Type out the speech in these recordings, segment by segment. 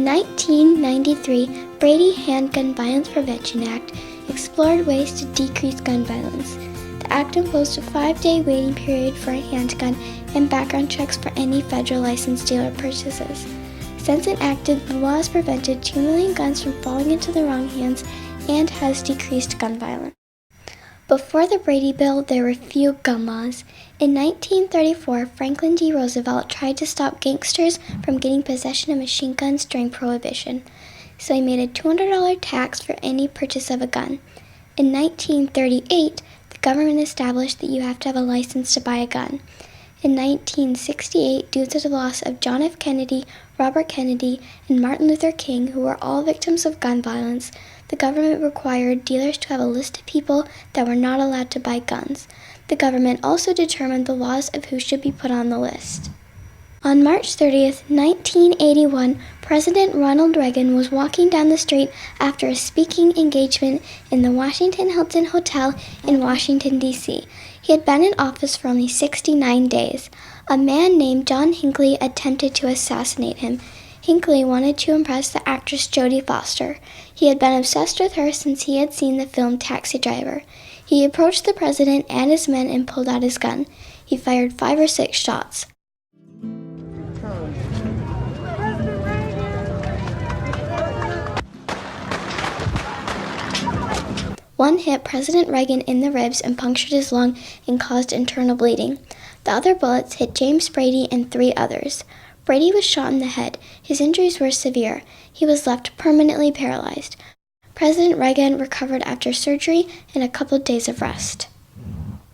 1993, Brady Handgun Violence Prevention Act explored ways to decrease gun violence. The act imposed a 5-day waiting period for a handgun and background checks for any federal licensed dealer purchases. Since enacted, the law has prevented 2 million guns from falling into the wrong hands and has decreased gun violence. Before the Brady Bill, there were few gun laws. In 1934, Franklin D. Roosevelt tried to stop gangsters from getting possession of machine guns during Prohibition, so he made a $200 tax for any purchase of a gun. In 1938, the government established that you have to have a license to buy a gun. In 1968, due to the loss of John F. Kennedy, Robert Kennedy, and Martin Luther King, who were all victims of gun violence, the government required dealers to have a list of people that were not allowed to buy guns. The government also determined the laws of who should be put on the list. On March 30th, 1981, President Ronald Reagan was walking down the street after a speaking engagement in the Washington Hilton Hotel in Washington, D.C. He had been in office for only 69 days. A man named John Hinckley attempted to assassinate him. Hinckley wanted to impress the actress Jodie Foster. He had been obsessed with her since he had seen the film Taxi Driver. He approached the president and his men and pulled out his gun. He fired 5 or 6 shots. One hit President Reagan in the ribs and punctured his lung and caused internal bleeding. The other bullets hit James Brady and 3 others. Brady was shot in the head. His injuries were severe. He was left permanently paralyzed. President Reagan recovered after surgery and a couple of days of rest.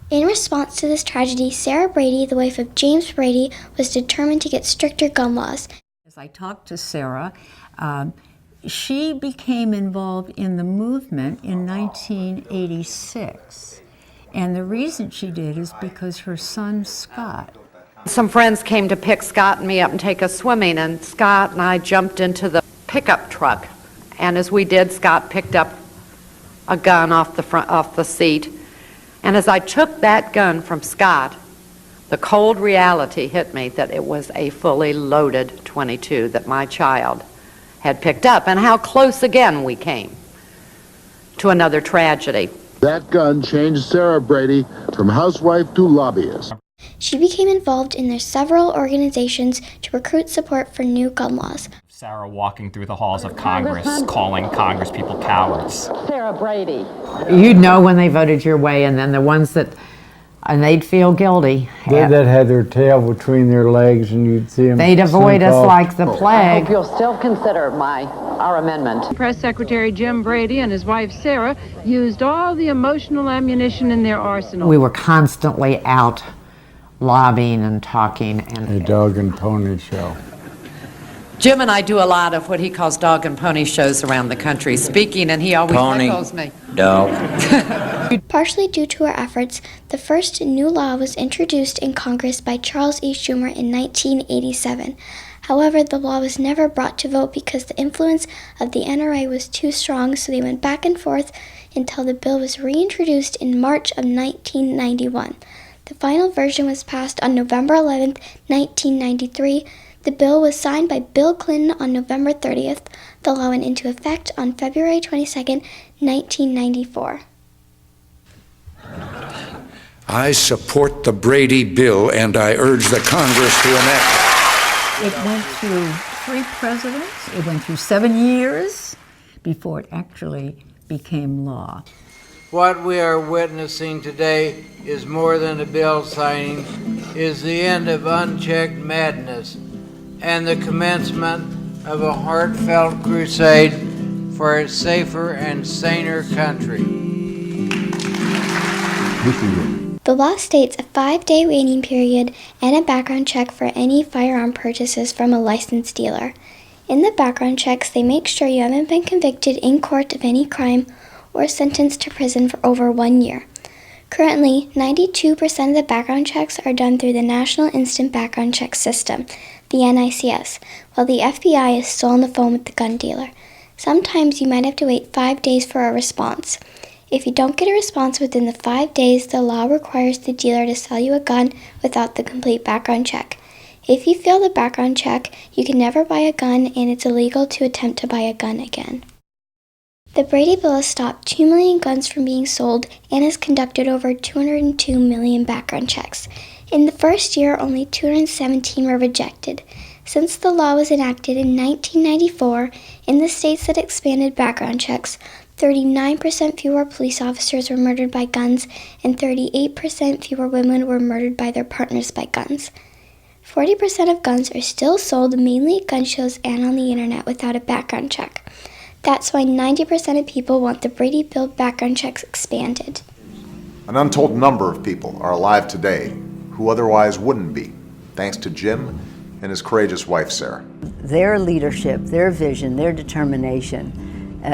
In response to this tragedy, Sarah Brady, the wife of James Brady, was determined to get stricter gun laws. As I talked to Sarah, she became involved in the movement in 1986. And the reason she did is because her son, Scott. Some friends came to pick Scott and me up and take us swimming, and Scott and I jumped into the pickup truck. And as we did, Scott picked up a gun off the seat. And as I took that gun from Scott, the cold reality hit me that it was a fully loaded .22 that my child had picked up, and how close again we came to another tragedy. That gun changed Sarah Brady from housewife to lobbyist. She became involved in their several organizations to recruit support for new gun laws. Sarah walking through the halls of Congress, calling Congress people cowards. Sarah Brady. You'd know when they voted your way, and then the ones that, and they'd feel guilty. That had their tail between their legs, and you'd see them. They'd avoid us like the I plague. hope you'll still consider our amendment. Press Secretary Jim Brady and his wife Sarah used all the emotional ammunition in their arsenal. We were constantly out lobbying and talking. And A dog and pony show. Jim and I do a lot of what he calls dog and pony shows around the country, speaking, and he always echoes me. Dog. Partially due to her efforts, the first new law was introduced in Congress by Charles E. Schumer in 1987. However, the law was never brought to vote because the influence of the NRA was too strong, so they went back and forth until the bill was reintroduced in March of 1991. The final version was passed on November 11, 1993. The bill was signed by Bill Clinton on November 30th. The law went into effect on February 22, 1994. I support the Brady bill, and I urge the Congress to enact it. It went through 3 presidents. It went through 7 years before it actually became law. What we are witnessing today is more than a bill signing, is the end of unchecked madness and the commencement of a heartfelt crusade for a safer and saner country. The law states a 5-day waiting period and a background check for any firearm purchases from a licensed dealer. In the background checks, they make sure you haven't been convicted in court of any crime or sentenced to prison for over 1 year. Currently, 92% of the background checks are done through the National Instant Background Check System, the NICS, while the FBI is still on the phone with the gun dealer. Sometimes you might have to wait 5 days for a response. If you don't get a response within the 5 days, the law requires the dealer to sell you a gun without the complete background check. If you fail the background check, you can never buy a gun, and it's illegal to attempt to buy a gun again. The Brady Bill has stopped 2 million guns from being sold and has conducted over 202 million background checks. In the first year, only 217 were rejected. Since the law was enacted in 1994, in the states that expanded background checks, 39% fewer police officers were murdered by guns, and 38% fewer women were murdered by their partners by guns. 40% of guns are still sold mainly at gun shows and on the internet without a background check. That's why 90% of people want the Brady Bill background checks expanded. An untold number of people are alive today who otherwise wouldn't be, thanks to Jim and his courageous wife, Sarah. Their leadership, their vision, their determination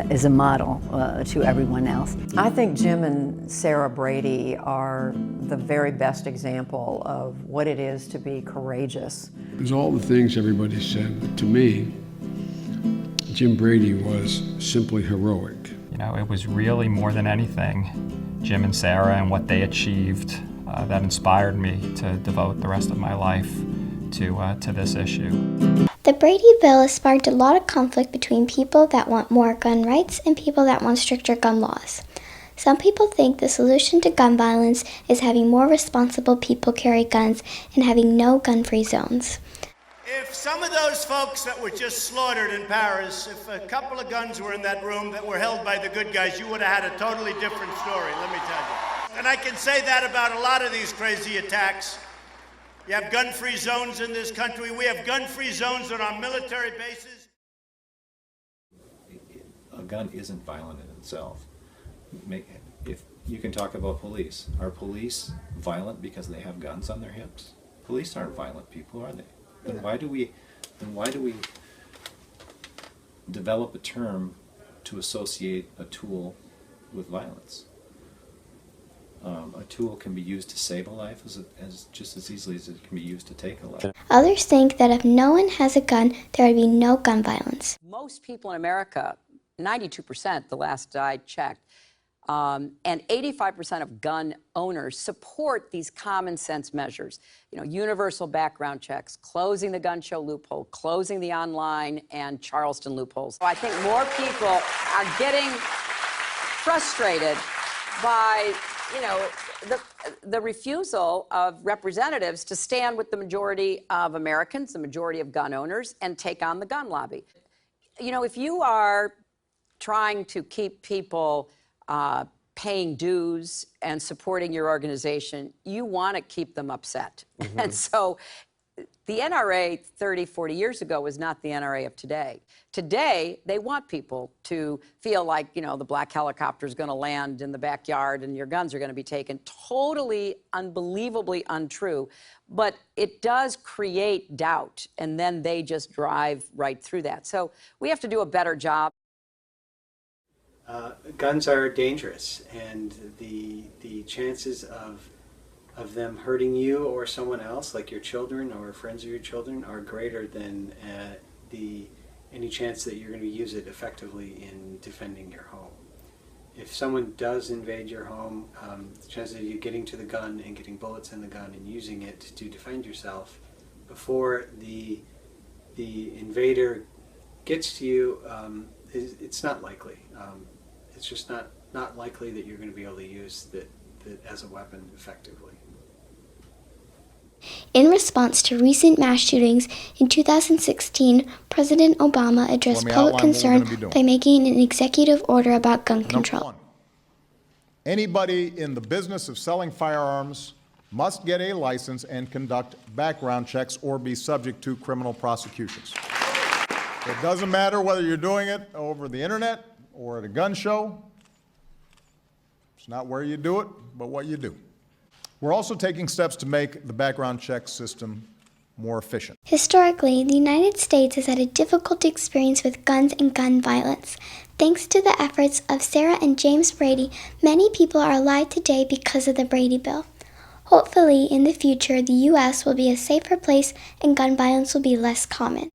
is a model to everyone else. I think Jim and Sarah Brady are the very best example of what it is to be courageous. There's all the things everybody said. To me, Jim Brady was simply heroic. You know, it was really more than anything, Jim and Sarah and what they achieved that inspired me to devote the rest of my life to this issue. The Brady Bill has sparked a lot of conflict between people that want more gun rights and people that want stricter gun laws. Some people think the solution to gun violence is having more responsible people carry guns and having no gun-free zones. If some of those folks that were just slaughtered in Paris, if a couple of guns were in that room that were held by the good guys, you would have had a totally different story, let me tell you. And I can say that about a lot of these crazy attacks. You have gun-free zones in this country. We have gun-free zones on our military bases. A gun isn't violent in itself. If you can talk about police. Are police violent because they have guns on their hips? Police aren't violent people, are they? Then why do we develop a term to associate a tool with violence? A tool can be used to save a life as just as easily as it can be used to take a life. Others think that if no one has a gun, there would be no gun violence. Most people in America, 92% the last I checked, and 85% of gun owners support these common sense measures. You know, universal background checks, closing the gun show loophole, closing the online and Charleston loopholes. So I think more people are getting frustrated by, you know, the refusal of representatives to stand with the majority of Americans, the majority of gun owners, and take on the gun lobby. You know, if you are trying to keep people paying dues and supporting your organization, you want to keep them upset. Mm-hmm. And so the NRA 30, 40 years ago was not the NRA of today. Today, they want people to feel like, you know, the black helicopter is going to land in the backyard and your guns are going to be taken. Totally, unbelievably untrue. But it does create doubt, and then they just drive right through that. So we have to do a better job. Guns are dangerous, and the chances of them hurting you or someone else, like your children or friends of your children, are greater than any chance that you're going to use it effectively in defending your home. If someone does invade your home, the chances of you getting to the gun and getting bullets in the gun and using it to defend yourself before the invader gets to you, it's not likely. It's just not likely that you're going to be able to use that as a weapon effectively. In response to recent mass shootings in 2016, President Obama addressed public concern by making an executive order about gun control. Number one, anybody in the business of selling firearms must get a license and conduct background checks or be subject to criminal prosecutions. It doesn't matter whether you're doing it over the internet or at a gun show. It's not where you do it, but what you do. We're also taking steps to make the background check system more efficient. Historically, the United States has had a difficult experience with guns and gun violence. Thanks to the efforts of Sarah and James Brady, many people are alive today because of the Brady Bill. Hopefully, in the future, the U.S. will be a safer place and gun violence will be less common.